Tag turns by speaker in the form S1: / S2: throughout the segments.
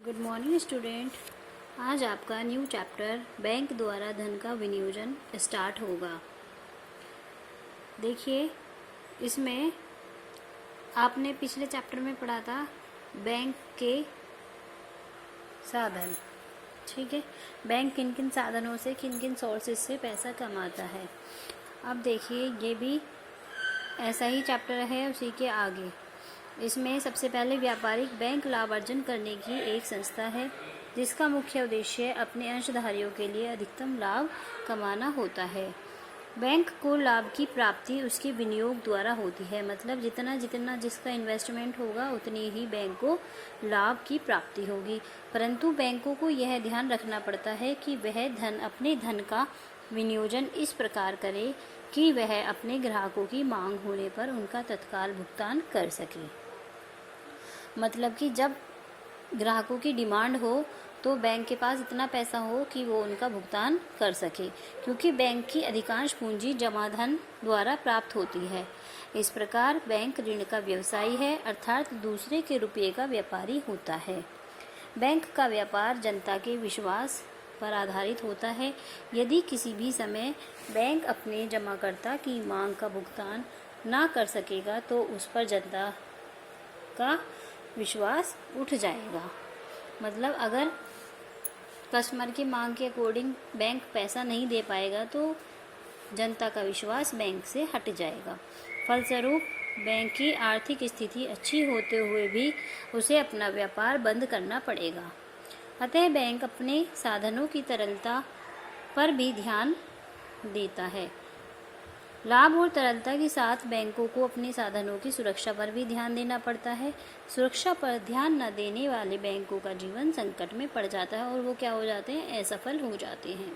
S1: Good morning student. आज आपका new chapter bank द्वारा धन का विनियोजन स्टार्ट होगा। देखिए, इसमें आपने पिछले चैप्टर में पढ़ा था बैंक के साधन। ठीक है, बैंक किन किन साधनों से, किन किन सोर्सेज से पैसा कमाता है। अब देखिए, ये भी ऐसा ही चैप्टर है उसी के आगे। इसमें सबसे पहले व्यापारिक बैंक लाभ अर्जन करने की एक संस्था है जिसका मुख्य उद्देश्य अपने अंशधारियों के लिए अधिकतम लाभ कमाना होता है। बैंक को लाभ की प्राप्ति उसके विनियोग द्वारा होती है, मतलब जितना जितना जिसका इन्वेस्टमेंट होगा उतनी ही बैंक को लाभ की प्राप्ति होगी। परंतु बैंकों को यह ध्यान रखना पड़ता है कि वह अपने धन का विनियोजन इस प्रकार करे कि वह अपने ग्राहकों की मांग होने पर उनका तत्काल भुगतान कर सके। मतलब कि जब ग्राहकों की डिमांड हो तो बैंक के पास इतना पैसा हो कि वो उनका भुगतान कर सके, क्योंकि बैंक की अधिकांश पूंजी जमा धन द्वारा प्राप्त होती है। इस प्रकार बैंक ऋण का व्यवसायी है, अर्थात दूसरे के रुपये का व्यापारी होता है। बैंक का व्यापार जनता के विश्वास पर आधारित होता है। यदि किसी भी समय बैंक अपने जमाकर्ता की मांग का भुगतान ना कर सकेगा तो उस पर जनता का विश्वास उठ जाएगा। मतलब अगर कस्टमर की मांग के अकॉर्डिंग बैंक पैसा नहीं दे पाएगा तो जनता का विश्वास बैंक से हट जाएगा। फलस्वरूप बैंक की आर्थिक स्थिति अच्छी होते हुए भी उसे अपना व्यापार बंद करना पड़ेगा। अतः बैंक अपने साधनों की तरलता पर भी ध्यान देता है। लाभ और तरलता के साथ बैंकों को अपने साधनों की सुरक्षा पर भी ध्यान देना पड़ता है। सुरक्षा पर ध्यान न देने वाले बैंकों का जीवन संकट में पड़ जाता है और वो क्या हो जाते हैं, असफल हो जाते हैं।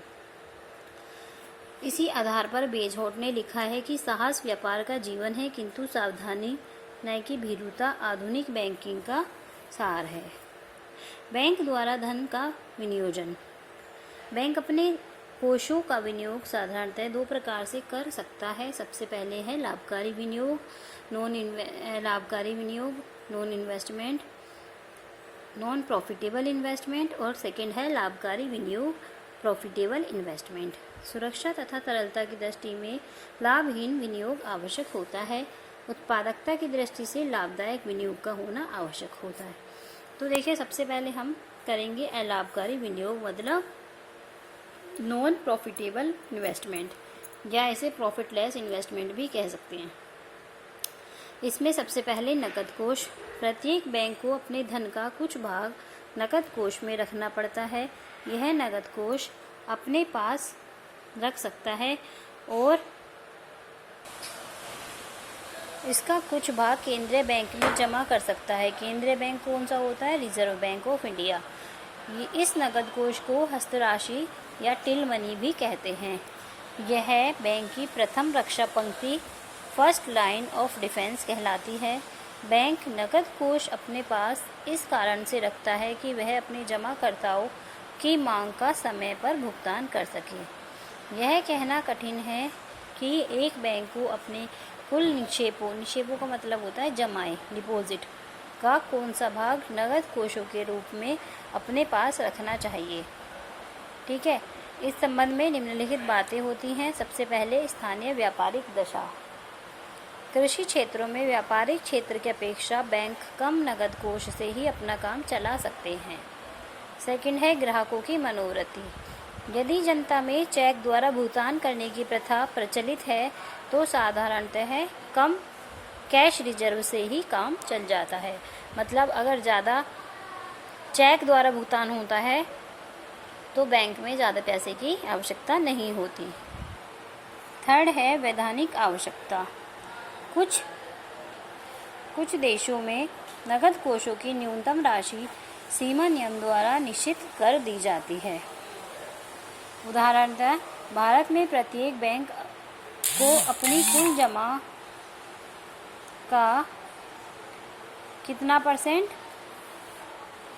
S1: इसी आधार पर बेजोट ने लिखा है कि साहस व्यापार का जीवन है, किंतु सावधानी न कि भीरुता आधुनिक बैंकिंग का सार है। बैंक द्वारा धन का विनियोजन। बैंक अपने कोषों का विनियोग साधारणतः दो प्रकार से कर सकता है। सबसे पहले है लाभकारी विनियोग, non investment, non profitable investment, और सेकंड है लाभकारी विनियोग, प्रॉफिटेबल इन्वेस्टमेंट। सुरक्षा तथा तरलता की दृष्टि में लाभहीन विनियोग आवश्यक होता है। उत्पादकता की दृष्टि से लाभदायक विनियोग का होना आवश्यक होता है। तो देखिए, सबसे पहले हम करेंगे अलाभकारी विनियोग, मतलब नॉन प्रॉफिटेबल इन्वेस्टमेंट, या इसे प्रॉफिटलेस इन्वेस्टमेंट भी कह सकते हैं। इसमें सबसे पहले नकद कोष। प्रत्येक बैंक को अपने धन का कुछ भाग नकद कोष में रखना पड़ता है। यह नकद कोष अपने पास रख सकता है और इसका कुछ भाग केंद्रीय बैंक में जमा कर सकता है। केंद्रीय बैंक कौन सा होता है? Reserve bank of India. इस नकद कोष को हस्तराशि या टिल मनी भी कहते हैं। यह बैंक की प्रथम रक्षा पंक्ति, फर्स्ट लाइन ऑफ डिफेंस कहलाती है। बैंक नकद कोष अपने पास इस कारण से रखता है कि वह अपने जमाकर्ताओं की मांग का समय पर भुगतान कर सके। यह कहना कठिन है कि एक बैंक को अपने कुल निक्षेपों का मतलब होता है जमाए, डिपॉजिट का कौन सा भाग नगद कोषों के रूप में अपने पास रखना चाहिए। ठीक है, इस संबंध में निम्नलिखित बातें होती हैं। सबसे पहले स्थानीय व्यापारिक दशा। कृषि क्षेत्रों में व्यापारिक क्षेत्र की अपेक्षा बैंक कम नगद कोष से ही अपना काम चला सकते हैं। सेकंड है ग्राहकों की मनोवृत्ति। यदि जनता में चेक द्वारा भुगतान करने की प्रथा प्रचलित है तो साधारणतः कम कैश रिजर्व से ही काम चल जाता है। मतलब अगर ज़्यादा चेक द्वारा भुगतान होता है तो बैंक में ज़्यादा पैसे की आवश्यकता नहीं होती। थर्ड है वैधानिक आवश्यकता। कुछ देशों में नगद कोषों की न्यूनतम राशि सीमा नियम द्वारा निश्चित कर दी जाती है। उदाहरणतः भारत में प्रत्येक बैंक को अपनी कुल जमा का कितना परसेंट,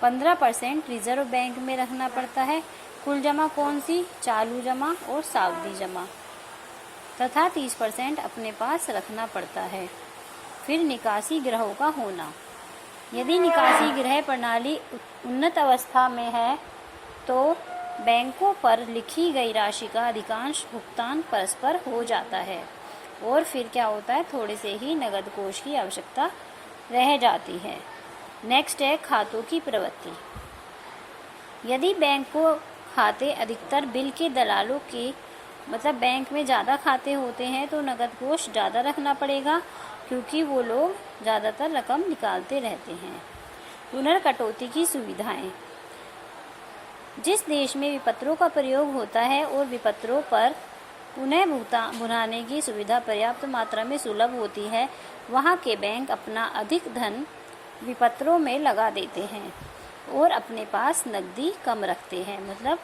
S1: 15% रिजर्व बैंक में रखना पड़ता है। कुल जमा कौन सी? चालू जमा और सावधि जमा, तथा 30% अपने पास रखना पड़ता है। फिर निकासी ग्रहों का होना। यदि निकासी गृह प्रणाली उन्नत अवस्था में है तो बैंकों पर लिखी गई राशि का अधिकांश भुगतान परस्पर हो जाता है और फिर क्या होता है, थोड़े से ही नकद कोष की आवश्यकता रह जाती है। नेक्स्ट है खातों की प्रवृत्ति। यदि बैंक को खाते अधिकतर बिल के दलालों के मतलब बैंक में ज़्यादा खाते होते हैं तो नकद कोष ज़्यादा रखना पड़ेगा, क्योंकि वो लोग ज़्यादातर रकम निकालते रहते हैं। पुनर्कटौती की सुविधाएं। जिस देश में विपत्रों का प्रयोग होता है और विपत्रों पर पुनः भुनाने की सुविधा पर्याप्त मात्रा में सुलभ होती है, वहाँ के बैंक अपना अधिक धन विपत्रों में लगा देते हैं और अपने पास नकदी कम रखते हैं। मतलब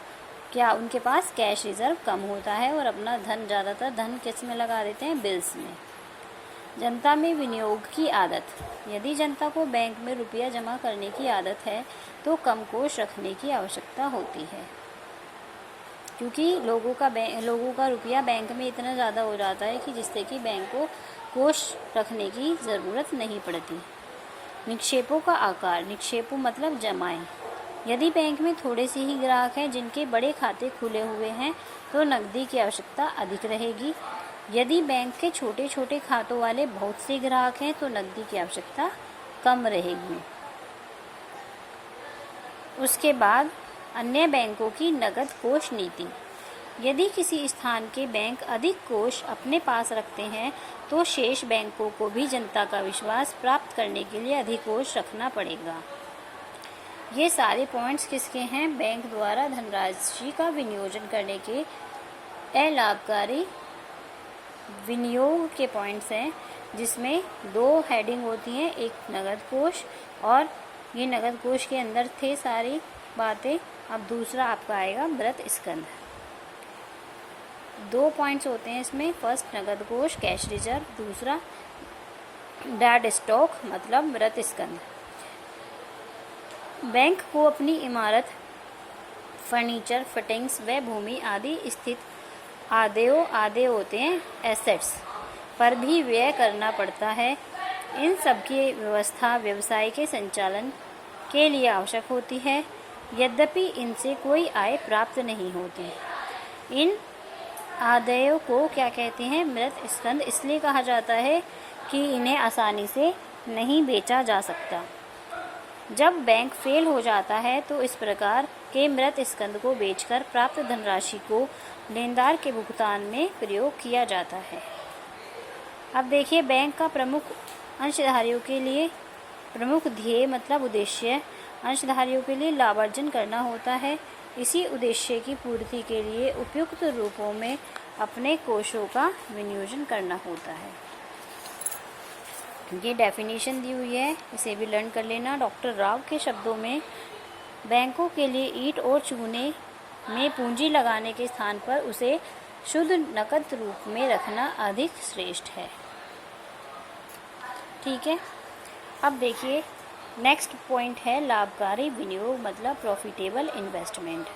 S1: क्या, उनके पास कैश रिजर्व कम होता है और अपना धन ज़्यादातर धन किस में लगा देते हैं, बिल्स में। जनता में विनियोग की आदत। यदि जनता को बैंक में रुपया जमा करने की आदत है तो कम कोष रखने की आवश्यकता होती है, क्योंकि लोगों का रुपया बैंक में इतना ज़्यादा हो जाता है कि जिससे कि बैंक को कोष रखने की ज़रूरत नहीं पड़ती। निक्षेपों का आकार। निक्षेपों मतलब जमाएं। यदि बैंक में थोड़े से ही ग्राहक हैं जिनके बड़े खाते खुले हुए हैं तो नकदी की आवश्यकता अधिक रहेगी। यदि बैंक के छोटे छोटे खातों वाले बहुत से ग्राहक हैं तो नकदी की आवश्यकता कम रहेगी। उसके बाद अन्य बैंकों की नकद कोष नीति। यदि किसी स्थान के बैंक अधिक कोष अपने पास रखते हैं तो शेष बैंकों को भी जनता का विश्वास प्राप्त करने के लिए अधिक कोष रखना पड़ेगा। ये सारे पॉइंट्स किसके हैं, बैंक द्वारा धनराशि का विनियोजन करने के अलाभकारी विनियोग के पॉइंट्स हैं, जिसमें 2 हेडिंग होती हैं, एक नगद कोष, और ये नगद कोष के अंदर थे सारी बातें। अब दूसरा आपका आएगा मृत स्कंध। 2 पॉइंट्स होते हैं इसमें, फर्स्ट नगद कोष कैश रिजर्व, दूसरा डेड स्टॉक मतलब मृत स्कंध। बैंक को अपनी इमारत, फर्नीचर, फिटिंग्स व भूमि आदि स्थित आदे होते हैं एसेट्स पर भी व्यय करना पड़ता है। इन सब की व्यवस्था व्यवसाय के संचालन के लिए आवश्यक होती है, यद्यपि इनसे कोई आय प्राप्त नहीं होती। इन आदायों को क्या कहते हैं, मृत स्कंध इसलिए कहा जाता है कि इन्हें आसानी से नहीं बेचा जा सकता। जब बैंक फेल हो जाता है तो इस प्रकार के मृत स्कंध को बेचकर प्राप्त धनराशि को लेनदार के भुगतान में प्रयोग किया जाता है। अब देखिए, बैंक का प्रमुख अंशधारियों के लिए प्रमुख ध्येय मतलब उद्देश्य अंशधारियों के लिए लाभार्जन करना होता है। इसी उद्देश्य की पूर्ति के लिए उपयुक्त रूपों में अपने कोषों का विनियोजन करना होता है। ये डेफिनेशन दी हुई है, इसे भी लर्न कर लेना। डॉक्टर राव के शब्दों में बैंकों के लिए ईंट और चूने में पूंजी लगाने के स्थान पर उसे शुद्ध नकद रूप में रखना अधिक श्रेष्ठ है। ठीक है, अब देखिए नेक्स्ट पॉइंट है लाभकारी विनियोग मतलब प्रॉफिटेबल इन्वेस्टमेंट।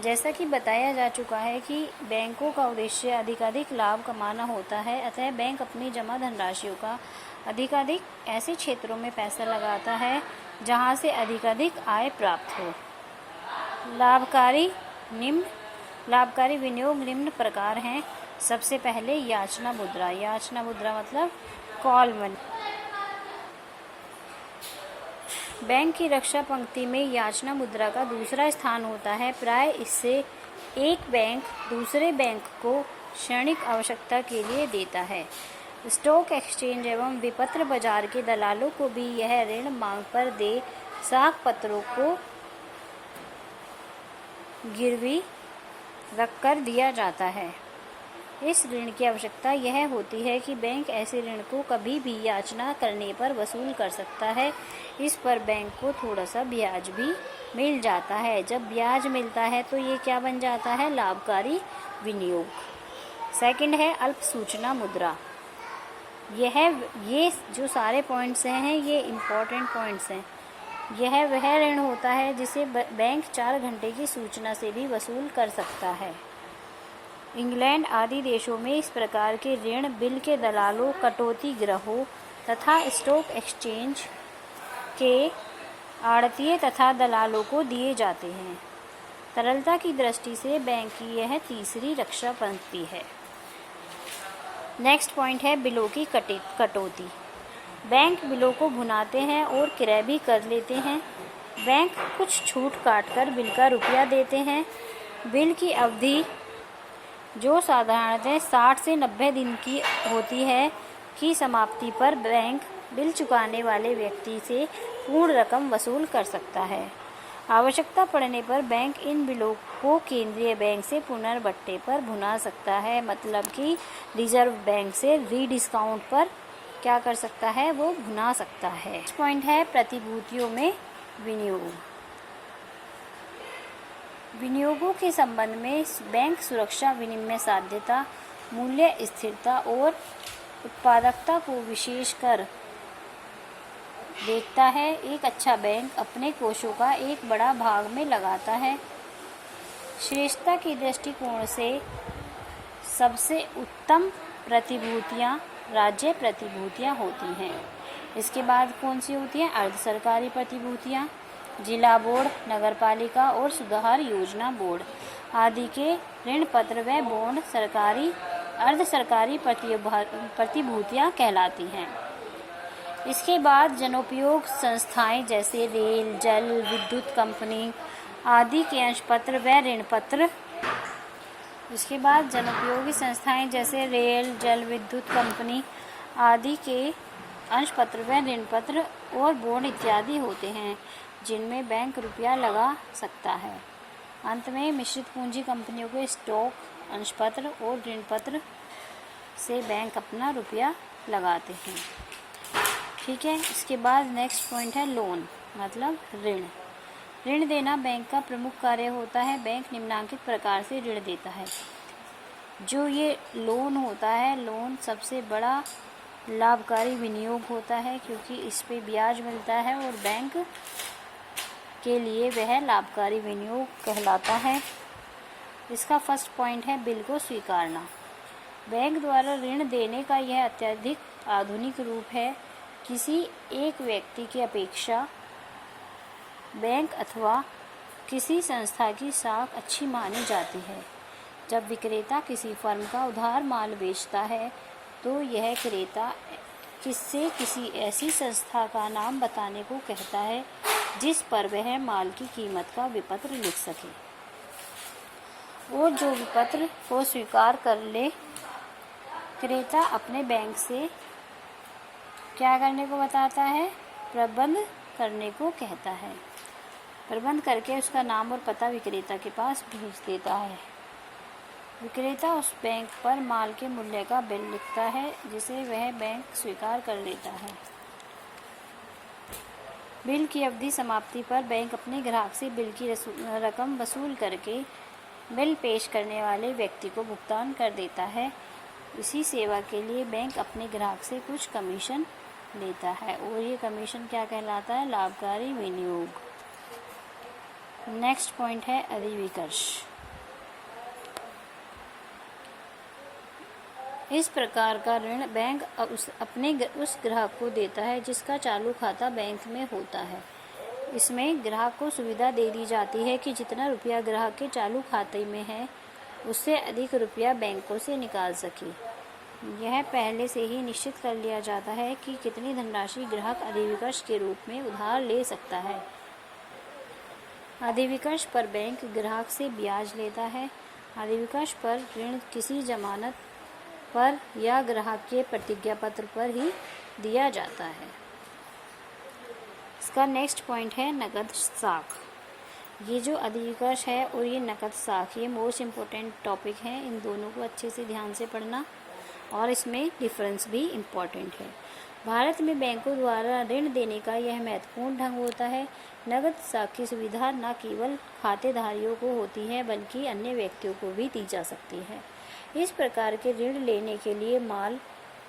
S1: जैसा कि बताया जा चुका है कि बैंकों का उद्देश्य अधिकाधिक लाभ कमाना होता है, अतः बैंक अपनी जमा धनराशियों का अधिकाधिक ऐसे क्षेत्रों में पैसा लगाता है जहां से अधिकाधिक आय प्राप्त हो। लाभकारी विनियोग निम्न प्रकार हैं। सबसे पहले याचना मुद्रा। याचना मुद्रा मतलब कॉल मनी। बैंक की रक्षा पंक्ति में याचना मुद्रा का दूसरा स्थान होता है। प्राय इससे एक बैंक दूसरे बैंक को क्षणिक आवश्यकता के लिए देता है। स्टॉक एक्सचेंज एवं विपत्र बाजार के दलालों को भी यह ऋण मांग पर दे साख पत्रों को गिरवी रखकर दिया जाता है। इस ऋण की आवश्यकता यह होती है कि बैंक ऐसे ऋण को कभी भी याचना करने पर वसूल कर सकता है। इस पर बैंक को थोड़ा सा ब्याज भी मिल जाता है। जब ब्याज मिलता है तो ये क्या बन जाता है, लाभकारी विनियोग। सेकंड है अल्प सूचना मुद्रा। ये जो सारे पॉइंट्स हैं ये इम्पोर्टेंट पॉइंट्स हैं। यह वह ऋण होता है जिसे बैंक 4 घंटे की सूचना से भी वसूल कर सकता है। इंग्लैंड आदि देशों में इस प्रकार के ऋण बिल के दलालों, कटौती गृहों तथा स्टॉक एक्सचेंज के आढ़तिये तथा दलालों को दिए जाते हैं। तरलता की दृष्टि से बैंक की यह तीसरी रक्षा पंक्ति है। नेक्स्ट पॉइंट है बिलों की कटौती। बैंक बिलों को भुनाते हैं और क्रय भी कर लेते हैं। बैंक कुछ छूट काट कर बिल का रुपया देते हैं। बिल की अवधि जो साधारणतः 60 से 90 दिन की होती है की समाप्ति पर बैंक बिल चुकाने वाले व्यक्ति से पूर्ण रकम वसूल कर सकता है। आवश्यकता पड़ने पर बैंक इन बिलों को केंद्रीय बैंक से पुनर्बट्टे पर भुना सकता है, मतलब कि रिजर्व बैंक से रीडिस्काउंट पर क्या कर सकता है, वो भुना सकता है। नेक्स्ट पॉइंट है प्रतिभूतियों में विनियोग। विनियोगों के संबंध में बैंक सुरक्षा, विनिमय साध्यता, मूल्य स्थिरता और उत्पादकता को विशेषकर देखता है। एक अच्छा बैंक अपने कोषों का एक बड़ा भाग में लगाता है। श्रेष्ठता के दृष्टिकोण से सबसे उत्तम प्रतिभूतियां राज्य प्रतिभूतियां होती हैं। इसके बाद कौन सी होती हैं? अर्ध सरकारी प्रतिभूतियां, जिला बोर्ड, नगरपालिका और सुधार योजना बोर्ड आदि के ऋण पत्र व बॉन्ड सरकारी अर्ध सरकारी प्रतिभूतियां कहलाती हैं। इसके बाद जनोपयोग संस्थाएं जैसे रेल, जल, विद्युत कंपनी आदि के अंशपत्र व ऋण पत्र। इसके बाद जनोपयोगी संस्थाएं जैसे रेल, जल, विद्युत कंपनी आदि के अंशपत्र व ऋण पत्र और बॉन्ड इत्यादि होते हैं, जिनमें बैंक रुपया लगा सकता है। अंत में मिश्रित पूंजी कंपनियों के स्टॉक, अंशपत्र और ऋण पत्र से बैंक अपना रुपया लगाते हैं। ठीक है। इसके बाद नेक्स्ट पॉइंट है लोन, मतलब ऋण। ऋण देना बैंक का प्रमुख कार्य होता है। बैंक निम्नलिखित प्रकार से ऋण देता है। जो ये लोन होता है, लोन सबसे बड़ा लाभकारी विनियोग होता है, क्योंकि इस पे ब्याज मिलता है और बैंक के लिए वह लाभकारी विनियोग कहलाता है। इसका फर्स्ट पॉइंट है बिल को स्वीकारना। बैंक द्वारा ऋण देने का यह अत्यधिक आधुनिक रूप है। किसी एक व्यक्ति की अपेक्षा बैंक अथवा किसी संस्था की साख अच्छी मानी जाती है। जब विक्रेता किसी फर्म का उधार माल बेचता है तो यह क्रेता किससे किसी ऐसी संस्था का नाम बताने को कहता है जिस पर वह माल की कीमत का विपत्र लिख सके और जो विपत्र को स्वीकार कर ले। क्रेता अपने बैंक से क्या करने को बताता है? प्रबंध करने को कहता है। प्रबंध करके उसका नाम और पता विक्रेता के पास भेज देता है। विक्रेता उस बैंक पर माल के मूल्य का बिल लिखता है, जिसे वह बैंक स्वीकार कर लेता है। बिल की अवधि समाप्ति पर बैंक अपने ग्राहक से बिल की रकम वसूल करके बिल पेश करने वाले व्यक्ति को भुगतान कर देता है। इसी सेवा के लिए बैंक अपने ग्राहक से कुछ कमीशन लेता है और ये कमीशन क्या कहलाता है? लाभकारी विनियोग। नेक्स्ट पॉइंट है अधिविकर्ष। इस प्रकार का ऋण बैंक अपने उस ग्राहक को देता है जिसका चालू खाता बैंक में होता है। इसमें ग्राहक को सुविधा दे दी जाती है कि जितना रुपया ग्राहक के चालू खाते में है उससे अधिक रुपया बैंकों से निकाल सके। यह पहले से ही निश्चित कर लिया जाता है कि कितनी धनराशि ग्राहक अधिविकर्ष के रूप में उधार ले सकता है। अधिविकर्ष पर बैंक ग्राहक से ब्याज लेता है। अधिविकर्ष पर ऋण किसी जमानत पर या ग्राहक के प्रतिज्ञा पत्र पर ही दिया जाता है। इसका नेक्स्ट पॉइंट है नकद साख। ये जो अधिविकर्ष है और ये नकद साख, ये मोस्ट इम्पोर्टेंट टॉपिक है। इन दोनों को अच्छे से ध्यान से पढ़ना और इसमें डिफरेंस भी इम्पॉर्टेंट है। भारत में बैंकों द्वारा ऋण देने का यह महत्वपूर्ण ढंग होता है। नकद साख की सुविधा न केवल खातेधारियों को होती है बल्कि अन्य व्यक्तियों को भी दी जा सकती है। इस प्रकार के ऋण लेने के लिए माल,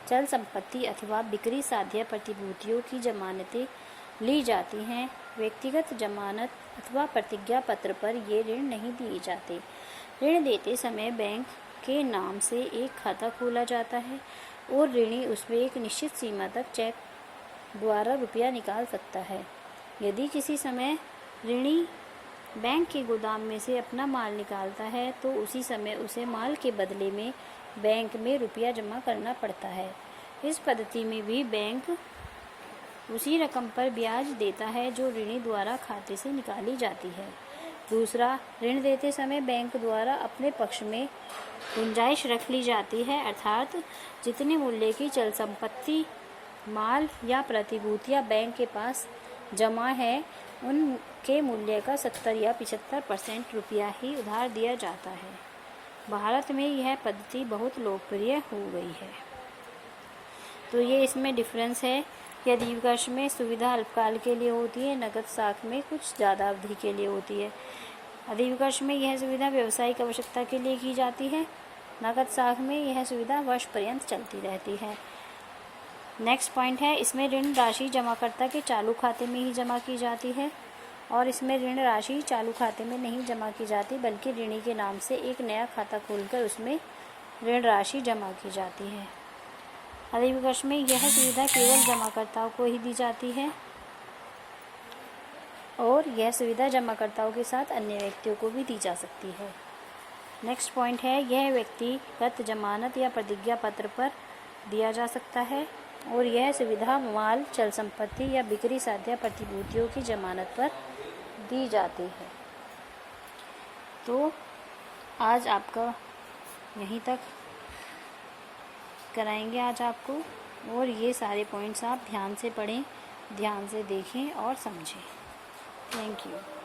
S1: चल संपत्ति अथवा बिक्री साध्य प्रतिभूतियों की जमानतें ली जाती हैं। व्यक्तिगत जमानत अथवा प्रतिज्ञा पत्र पर ये ऋण नहीं दिए जाते। ऋण देते समय बैंक के नाम से एक खाता खोला जाता है और ऋणी उसमें एक निश्चित सीमा तक चेक द्वारा रुपया निकाल सकता है। यदि किसी समय ऋणी बैंक के गोदाम में से अपना माल निकालता है तो उसी समय उसे माल के बदले में बैंक में रुपया जमा करना पड़ता है। इस पद्धति में भी बैंक उसी रकम पर ब्याज देता है जो ऋणी द्वारा खाते से निकाली जाती है। दूसरा, ऋण देते समय बैंक द्वारा अपने पक्ष में गुंजाइश रख ली जाती है, अर्थात जितने मूल्य की चल संपत्ति, माल या प्रतिभूतियाँ बैंक के पास जमा है उनके मूल्य का 70 या 75% रुपया ही उधार दिया जाता है। भारत में यह पद्धति बहुत लोकप्रिय हो गई है। तो ये इसमें डिफरेंस है कि अधिविकर्ष में सुविधा अल्पकाल के लिए होती है, नकद साख में कुछ ज़्यादा अवधि के लिए होती है। अधिविकर्ष में यह सुविधा व्यावसायिक आवश्यकता के लिए की जाती है, नकद साख में यह सुविधा वर्ष पर्यंत चलती रहती है। नेक्स्ट पॉइंट है, इसमें ऋण राशि जमाकर्ता के चालू खाते में ही जमा की जाती है और इसमें ऋण राशि चालू खाते में नहीं जमा की जाती बल्कि ऋणी के नाम से एक नया खाता खोलकर उसमें ऋण राशि जमा की जाती है। अधिविकर्ष में यह सुविधा केवल जमाकर्ताओं को ही दी जाती है और यह सुविधा जमाकर्ताओं के साथ अन्य व्यक्तियों को भी दी जा सकती है। नेक्स्ट पॉइंट है, यह व्यक्तिगत जमानत या प्रतिज्ञा पत्र पर दिया जा सकता है और यह सुविधा माल, चल संपत्ति या बिक्री साध्य प्रतिभूतियों की जमानत पर दी जाती है। तो आज आपका यहीं तक कराएंगे आज आपको, और ये सारे पॉइंट्स आप ध्यान से पढ़ें, ध्यान से देखें और समझें। Thank you.